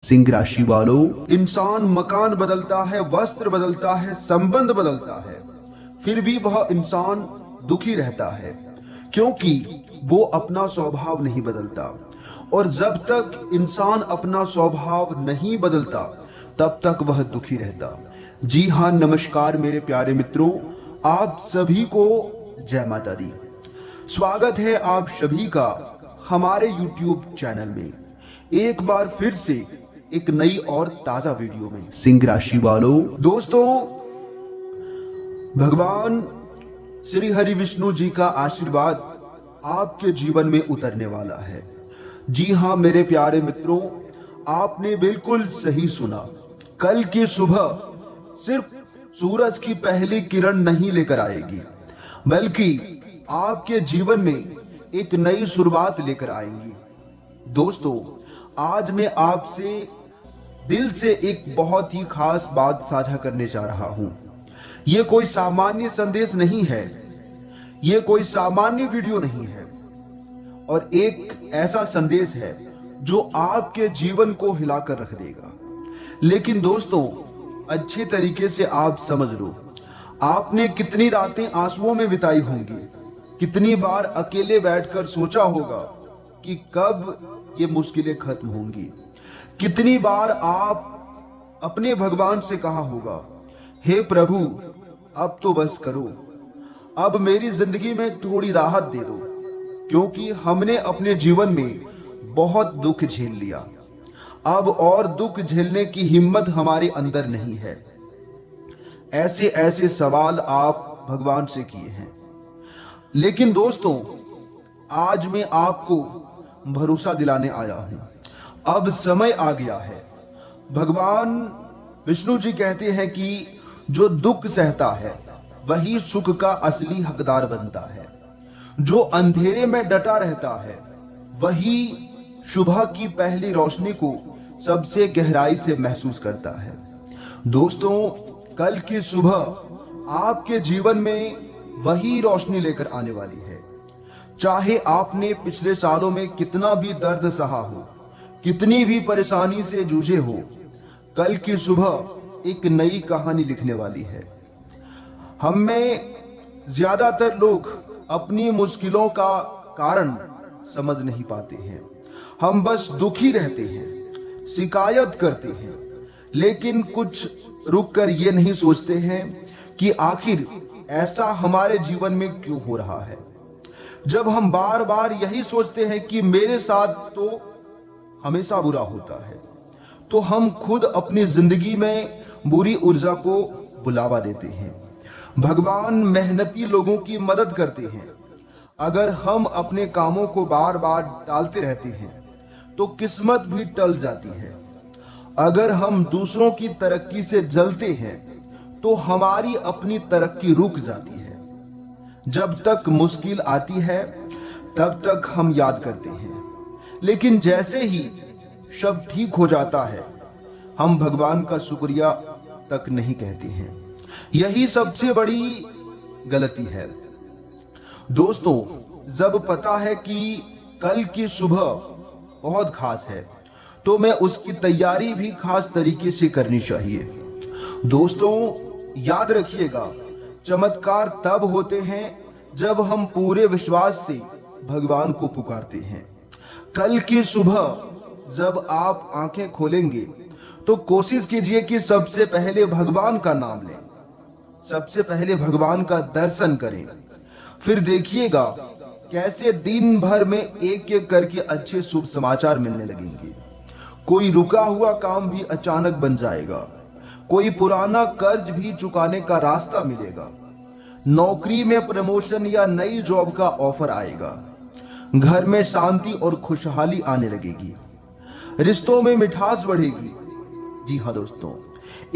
सिंह राशि वालों, इंसान मकान बदलता है, वस्त्र बदलता है, संबंध बदलता है, फिर भी वह इंसान दुखी रहता है क्योंकि वो अपना स्वभाव नहीं बदलता। और जब तक इंसान अपना स्वभाव नहीं बदलता तब तक वह दुखी रहता। जी हाँ, नमस्कार मेरे प्यारे मित्रों, आप सभी को जय माता दी। स्वागत है आप सभी का हमारे YouTube चैनल में एक बार फिर से एक नई और ताजा वीडियो में। सिंह राशि वालों, दोस्तों, भगवान श्री हरि विष्णु जी का आशीर्वाद आपके जीवन में उतरने वाला है। जी हाँ मेरे प्यारे मित्रों, आपने बिल्कुल सही सुना। कल की सुबह सिर्फ सूरज की पहली किरण नहीं लेकर आएगी, बल्कि आपके जीवन में एक नई शुरुआत लेकर आएंगी। दोस्तों, आज मैं आपसे दिल से एक बहुत ही खास बात साझा करने जा रहा हूं। यह कोई सामान्य संदेश नहीं है, यह कोई सामान्य वीडियो नहीं है, और एक ऐसा संदेश है जो आपके जीवन को हिलाकर रख देगा। लेकिन दोस्तों, अच्छे तरीके से आप समझ लो, आपने कितनी रातें आंसुओं में बिताई होंगी, कितनी बार अकेले बैठकर सोचा होगा कि कब ये मुश्किलें खत्म होंगी, कितनी बार आप अपने भगवान से कहा होगा, हे प्रभु अब तो बस करो, अब मेरी जिंदगी में थोड़ी राहत दे दो, क्योंकि हमने अपने जीवन में बहुत दुख झेल लिया, अब और दुख झेलने की हिम्मत हमारे अंदर नहीं है। ऐसे ऐसे सवाल आप भगवान से किए हैं। लेकिन दोस्तों, आज मैं आपको भरोसा दिलाने आया हूं, अब समय आ गया है। भगवान विष्णु जी कहते हैं कि जो दुख सहता है वही सुख का असली हकदार बनता है। जो अंधेरे में डटा रहता है वही सुबह की पहली रोशनी को सबसे गहराई से महसूस करता है। दोस्तों, कल की सुबह आपके जीवन में वही रोशनी लेकर आने वाली है। चाहे आपने पिछले सालों में कितना भी दर्द सहा हो, कितनी भी परेशानी से जूझे हो, कल की सुबह एक नई कहानी लिखने वाली है। हम में ज्यादातर लोग अपनी मुश्किलों का कारण समझ नहीं पाते हैं। हम बस दुखी रहते हैं, शिकायत करते हैं, लेकिन कुछ रुककर ये नहीं सोचते हैं कि आखिर ऐसा हमारे जीवन में क्यों हो रहा है। जब हम बार बार यही सोचते हैं कि मेरे साथ तो हमेशा बुरा होता है, तो हम खुद अपनी जिंदगी में बुरी ऊर्जा को बुलावा देते हैं। भगवान मेहनती लोगों की मदद करते हैं। अगर हम अपने कामों को बार बार टालते रहते हैं तो किस्मत भी टल जाती है। अगर हम दूसरों की तरक्की से जलते हैं तो हमारी अपनी तरक्की रुक जाती है। जब तक मुश्किल आती है तब तक हम याद करते हैं, लेकिन जैसे ही सब ठीक हो जाता है हम भगवान का शुक्रिया तक नहीं कहते हैं। यही सबसे बड़ी गलती है। दोस्तों, जब पता है कि कल की सुबह बहुत खास है तो मैं उसकी तैयारी भी खास तरीके से करनी चाहिए। दोस्तों, याद रखिएगा, चमत्कार तब होते हैं जब हम पूरे विश्वास से भगवान को पुकारते हैं। कल की सुबह जब आप आंखें खोलेंगे तो कोशिश कीजिए कि सबसे पहले भगवान का नाम लें, सबसे पहले भगवान का दर्शन करें। फिर देखिएगा कैसे दिन भर में एक एक करके अच्छे शुभ समाचार मिलने लगेंगे। कोई रुका हुआ काम भी अचानक बन जाएगा, कोई पुराना कर्ज भी चुकाने का रास्ता मिलेगा, नौकरी में प्रमोशन या नई जॉब का ऑफर आएगा, घर में शांति और खुशहाली आने लगेगी, रिश्तों में मिठास बढ़ेगी। जी हाँ दोस्तों,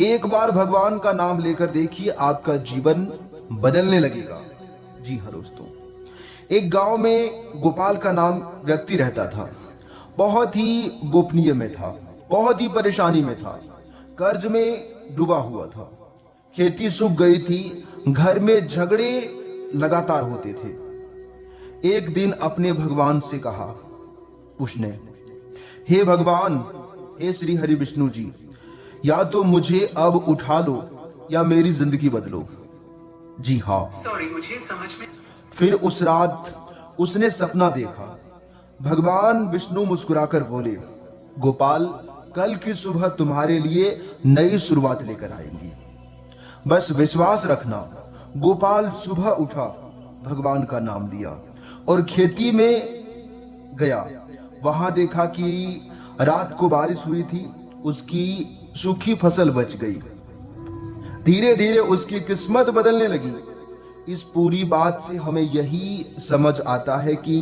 एक बार भगवान का नाम लेकर देखिए, आपका जीवन बदलने लगेगा। जी हाँ दोस्तों, एक गांव में गोपाल का नाम व्यक्ति रहता था। बहुत ही गोपनीय में था, बहुत ही परेशानी में था, कर्ज में डूबा हुआ था, खेती सूख गई थी, घर में झगड़े लगातार होते थे। एक दिन अपने भगवान से कहा उसने, हे भगवान, हे श्री हरि विष्णु जी, या तो मुझे अब उठा लो या मेरी जिंदगी बदलो। जी हाँ, सॉरी, मुझे समझ में। फिर उस रात उसने सपना देखा। भगवान विष्णु मुस्कुराकर बोले, गोपाल, कल की सुबह तुम्हारे लिए नई शुरुआत लेकर आएंगी, बस विश्वास रखना। गोपाल सुबह उठा, भगवान का नाम लिया और खेती में गया। वहां देखा कि रात को बारिश हुई थी, उसकी सूखी फसल बच गई। धीरे धीरे उसकी किस्मत बदलने लगी। इस पूरी बात से हमें यही समझ आता है कि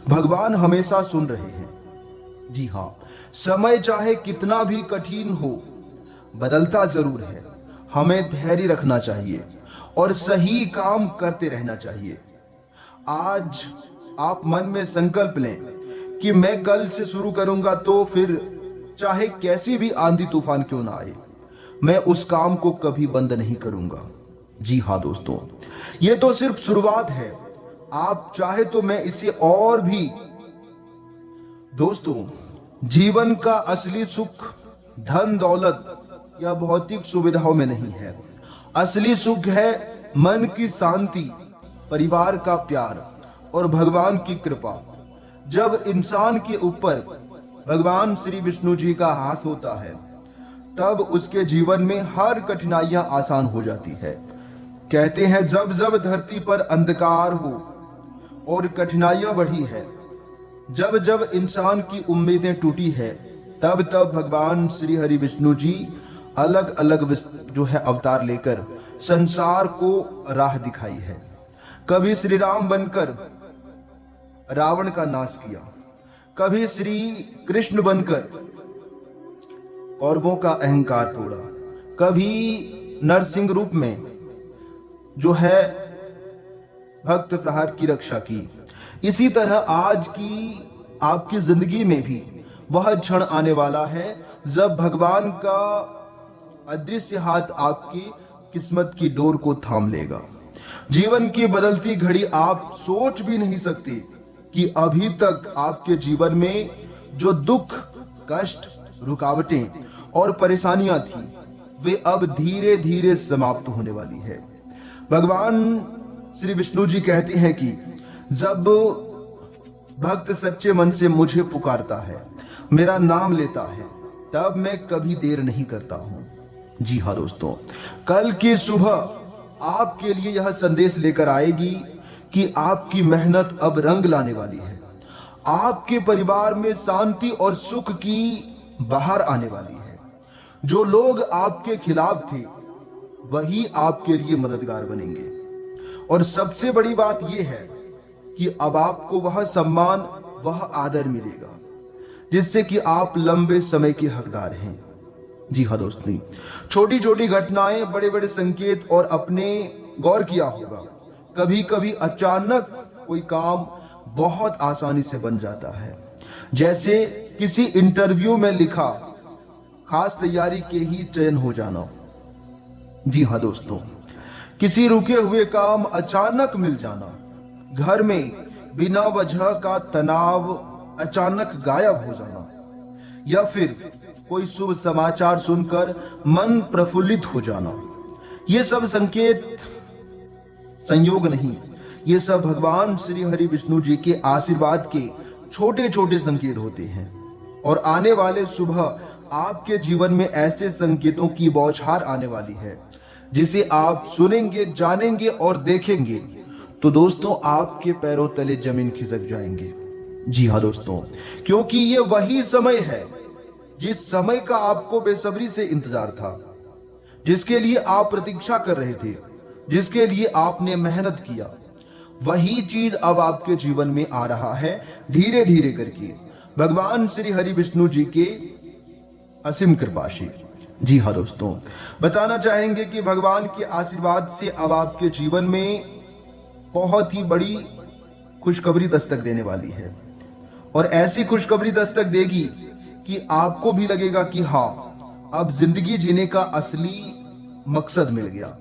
भगवान हमेशा सुन रहे हैं। जी हाँ, समय चाहे कितना भी कठिन हो, बदलता जरूर है। हमें धैर्य रखना चाहिए और सही काम करते रहना चाहिए। आज आप मन में संकल्प लें कि मैं कल से शुरू करूंगा, तो फिर चाहे कैसी भी आंधी तूफान क्यों ना आए, मैं उस काम को कभी बंद नहीं करूंगा। जी हाँ दोस्तों, ये तो सिर्फ शुरुआत है। आप चाहे तो मैं इसे और भी। दोस्तों, जीवन का असली सुख धन दौलत या भौतिक सुविधाओं में नहीं है। असली सुख है मन की शांति, परिवार का प्यार और भगवान की कृपा। जब इंसान के ऊपर भगवान श्री विष्णु जी का हाथ होता है, तब उसके जीवन में हर कठिनाइयां आसान हो जाती है। कहते हैं, जब जब धरती पर अंधकार हो और कठिनाइयां बढ़ी है, जब जब इंसान की उम्मीदें टूटी है, तब तब भगवान श्री हरि विष्णु जी अलग अलग जो है अवतार लेकर संसार को राह दिखाई है। कभी श्री राम बनकर रावण का नाश किया, कभी श्री कृष्ण बनकर कौरवों का अहंकार तोड़ा, कभी नरसिंह रूप में जो है भक्त प्रहलाद की रक्षा की। इसी तरह आज की आपकी जिंदगी में भी वह क्षण आने वाला है जब भगवान का अदृश्य हाथ आपकी किस्मत की डोर को थाम लेगा। जीवन की बदलती घड़ी आप सोच भी नहीं सकते कि अभी तक आपके जीवन में जो दुख, कष्ट, रुकावटें और परेशानियां थी, वे अब धीरे धीरे समाप्त होने वाली है। भगवान श्री विष्णु जी कहते हैं कि जब भक्त सच्चे मन से मुझे पुकारता है, मेरा नाम लेता है, तब मैं कभी देर नहीं करता हूं। जी हाँ दोस्तों, कल की सुबह आपके लिए यह संदेश लेकर आएगी कि आपकी मेहनत अब रंग लाने वाली है। आपके परिवार में शांति और सुख की बहार आने वाली है। जो लोग आपके खिलाफ थे, वही आपके लिए मददगार बनेंगे। और सबसे बड़ी बात यह है कि अब आपको वह सम्मान, वह आदर मिलेगा जिससे कि आप लंबे समय के हकदार हैं। जी हाँ दोस्तों, छोटी छोटी घटनाएं बड़े बड़े संकेत और अपने गौर किया होगा। कभी कभी अचानक कोई काम बहुत आसानी से बन जाता है, जैसे किसी इंटरव्यू में लिखा खास तैयारी के ही चयन हो जाना। जी हाँ दोस्तों, किसी रुके हुए काम अचानक मिल जाना, घर में बिना वजह का तनाव अचानक गायब हो जाना, या फिर कोई शुभ समाचार सुनकर मन प्रफुल्लित हो जाना। ये सब संकेत संयोग नहीं, ये सब भगवान श्री हरि विष्णु जी के आशीर्वाद के छोटे छोटे संकेत होते हैं। और आने वाले सुबह आपके जीवन में ऐसे संकेतों की बौछार आने वाली है जिसे आप सुनेंगे, जानेंगे और देखेंगे तो दोस्तों आपके पैरों तले जमीन खिसक जाएंगे। जी हाँ दोस्तों, क्योंकि ये वही समय है जिस समय का आपको बेसब्री से इंतजार था, जिसके लिए आप प्रतीक्षा कर रहे थे, जिसके लिए आपने मेहनत किया। वही चीज अब आपके जीवन में आ रहा है धीरे धीरे करके, भगवान श्री हरि विष्णु जी के असीम कृपा से। जी हाँ दोस्तों, बताना चाहेंगे कि भगवान के आशीर्वाद से अब आपके जीवन में बहुत ही बड़ी खुशखबरी दस्तक देने वाली है। और ऐसी खुशखबरी दस्तक देगी कि आपको भी लगेगा कि हाँ, अब जिंदगी जीने का असली मकसद मिल गया।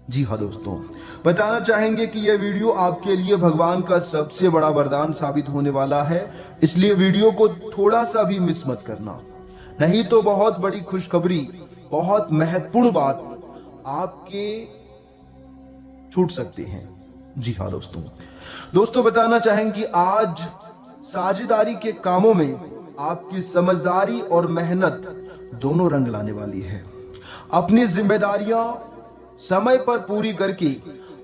जी हाँ दोस्तों, बताना चाहेंगे कि यह वीडियो आपके लिए भगवान का सबसे बड़ा वरदान साबित होने वाला है, इसलिए वीडियो को थोड़ा सा भी मिस मत करना। नहीं तो बहुत बड़ी खुशखबरी, बहुत महत्वपूर्ण बात आपके छूट सकते हैं। जी हाँ दोस्तों बताना चाहेंगे कि आज साझेदारी के कामों में आपकी समझदारी और मेहनत दोनों रंग लाने वाली है। अपनी जिम्मेदारियां समय पर पूरी करके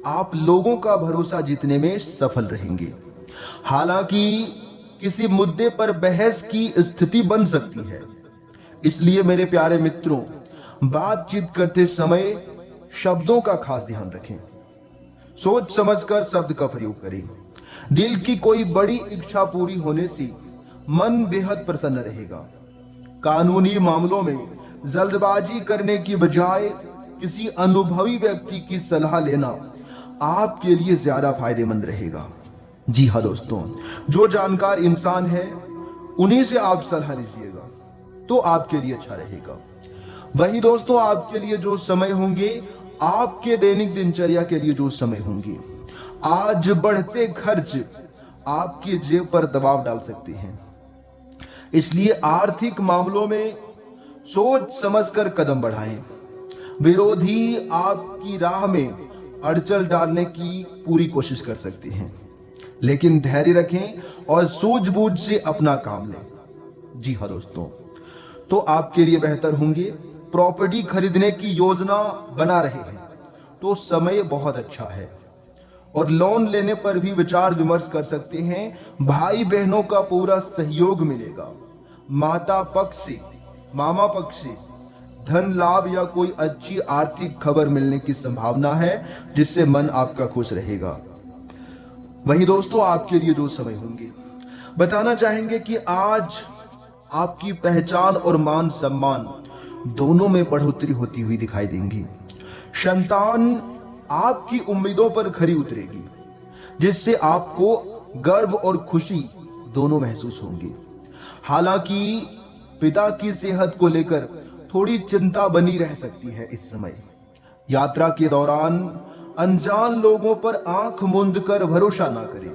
आप लोगों का भरोसा जीतने में सफल रहेंगे। हालांकि किसी मुद्दे पर बहस की स्थिति बन सकती है, इसलिए मेरे प्यारे मित्रों, बातचीत करते समय शब्दों का खास ध्यान रखें। सोच समझकर शब्द का प्रयोग करें। दिल की कोई बड़ी इच्छा पूरी होने से मन बेहद प्रसन्न रहेगा। कानूनी मामलों में जल्दबाजी करने की बजाय किसी अनुभवी व्यक्ति की सलाह लेना आपके लिए ज्यादा फायदेमंद रहेगा। जी हाँ दोस्तों, जो जानकार इंसान है उन्हीं से आप सलाह लीजिएगा तो आपके लिए अच्छा रहेगा। वही दोस्तों, आपके लिए जो समय होंगे, आपके दैनिक दिनचर्या के लिए जो समय होंगे, आज बढ़ते खर्च आपकी जेब पर दबाव डाल सकते हैं। इसलिए आर्थिक मामलों में सोच समझकर कदम बढ़ाएं। विरोधी आपकी राह में अड़चन डालने की पूरी कोशिश कर सकते हैं, लेकिन धैर्य रखें और सूझबूझ से अपना काम लें। जी हाँ दोस्तों, तो आपके लिए बेहतर होंगे। प्रॉपर्टी खरीदने की योजना बना रहे हैं तो समय बहुत अच्छा है और लोन लेने पर भी विचार विमर्श कर सकते हैं। भाई बहनों का पूरा सहयोग मिलेगा। माता पक्ष से, मामा पक्ष से धन लाभ या कोई अच्छी आर्थिक खबर मिलने की संभावना है, जिससे मन आपका खुश रहेगा। वही दोस्तों, आपके लिए जो समय होंगे, बताना चाहेंगे कि आज आपकी पहचान और मान सम्मान दोनों में बढ़ोतरी होती हुई दिखाई देंगी। संतान आपकी उम्मीदों पर खरी उतरेगी, जिससे आपको गर्व और खुशी दोनों महसूस होंगी। हालांकि पिता की सेहत को लेकर थोड़ी चिंता बनी रह सकती है इस समय। यात्रा के दौरान अनजान लोगों पर आंख मूंद कर भरोसा ना करें।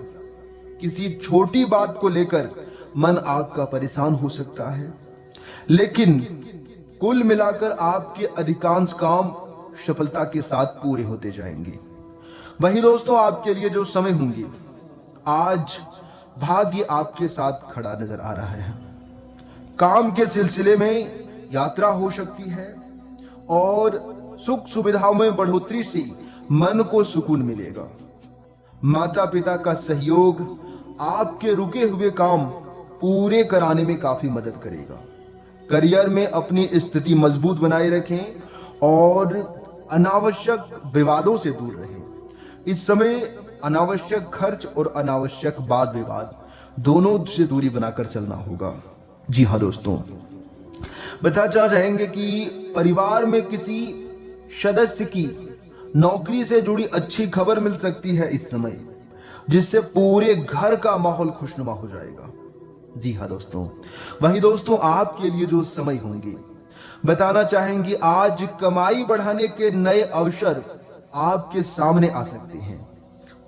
किसी छोटी बात को लेकर मन आपका परेशान हो सकता है, लेकिन कुल मिलाकर आपके अधिकांश काम सफलता के साथ पूरे होते जाएंगे। वही दोस्तों, आपके लिए जो समय होंगे, आज भाग्य आपके साथ खड़ा नजर आ रहा है। काम के सिलसिले में यात्रा हो सकती है और सुख सुविधाओं में बढ़ोतरी से मन को सुकून मिलेगा। माता पिता का सहयोग आपके रुके हुए काम पूरे कराने में काफी मदद करेगा। करियर में अपनी स्थिति मजबूत बनाए रखें और अनावश्यक विवादों से दूर रहें। इस समय अनावश्यक खर्च और अनावश्यक वाद विवाद दोनों से दूरी बनाकर चलना होगा। जी हाँ दोस्तों, बताना चाहेंगे कि परिवार में किसी सदस्य की नौकरी से जुड़ी अच्छी खबर मिल सकती है इस समय, जिससे पूरे घर का माहौल खुशनुमा हो जाएगा। जी हाँ दोस्तों, वही दोस्तों, आपके लिए जो समय होंगे, बताना चाहेंगे आज कमाई बढ़ाने के नए अवसर आपके सामने आ सकते हैं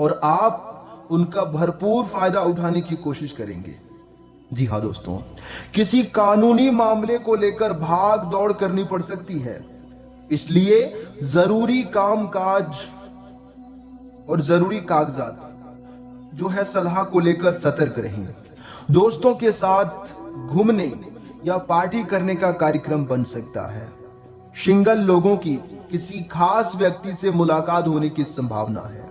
और आप उनका भरपूर फायदा उठाने की कोशिश करेंगे। जी हाँ दोस्तों, किसी कानूनी मामले को लेकर भाग दौड़ करनी पड़ सकती है, इसलिए जरूरी कामकाज और जरूरी कागजात जो है सलाह को लेकर सतर्क रहें। दोस्तों के साथ घूमने या पार्टी करने का कार्यक्रम बन सकता है। सिंगल लोगों की किसी खास व्यक्ति से मुलाकात होने की संभावना है।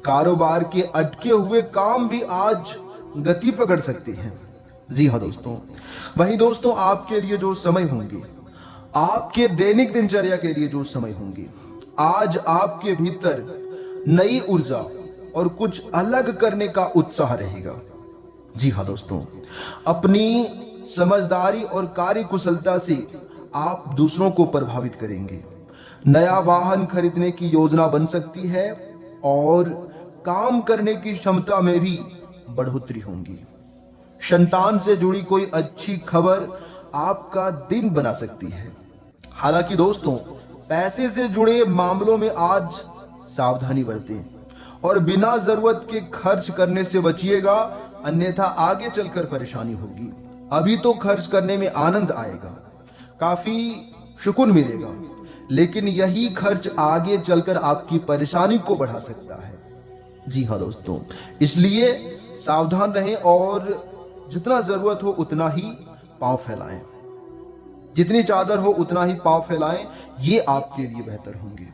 कारोबार के अटके हुए काम भी आज गति पकड़ सकते हैं। जी हाँ दोस्तों, वही दोस्तों, आपके लिए जो समय होंगे, आपके दैनिक दिनचर्या के लिए जो समय होंगे, आज आपके भीतर नई ऊर्जा और कुछ अलग करने का उत्साह रहेगा। जी हाँ दोस्तों, अपनी समझदारी और कार्यकुशलता से आप दूसरों को प्रभावित करेंगे। नया वाहन खरीदने की योजना बन सकती है और काम करने की क्षमता में भी बढ़ोतरी होगी। संतान से जुड़ी कोई अच्छी खबर आपका दिन बना सकती है। हालांकि दोस्तों, पैसे से जुड़े मामलों में आज सावधानी बरतें और बिना जरूरत के खर्च करने से बचिएगा, अन्यथा आगे चलकर परेशानी होगी। अभी तो खर्च करने में आनंद आएगा, काफी सुकून मिलेगा, लेकिन यही खर्च आगे चलकर आपकी परेशानी को बढ़ा सकता है। जी हाँ दोस्तों, इसलिए सावधान रहें और जितना जरूरत हो उतना ही पांव फैलाएं, जितनी चादर हो उतना ही पांव फैलाएं, ये आपके लिए बेहतर होंगे।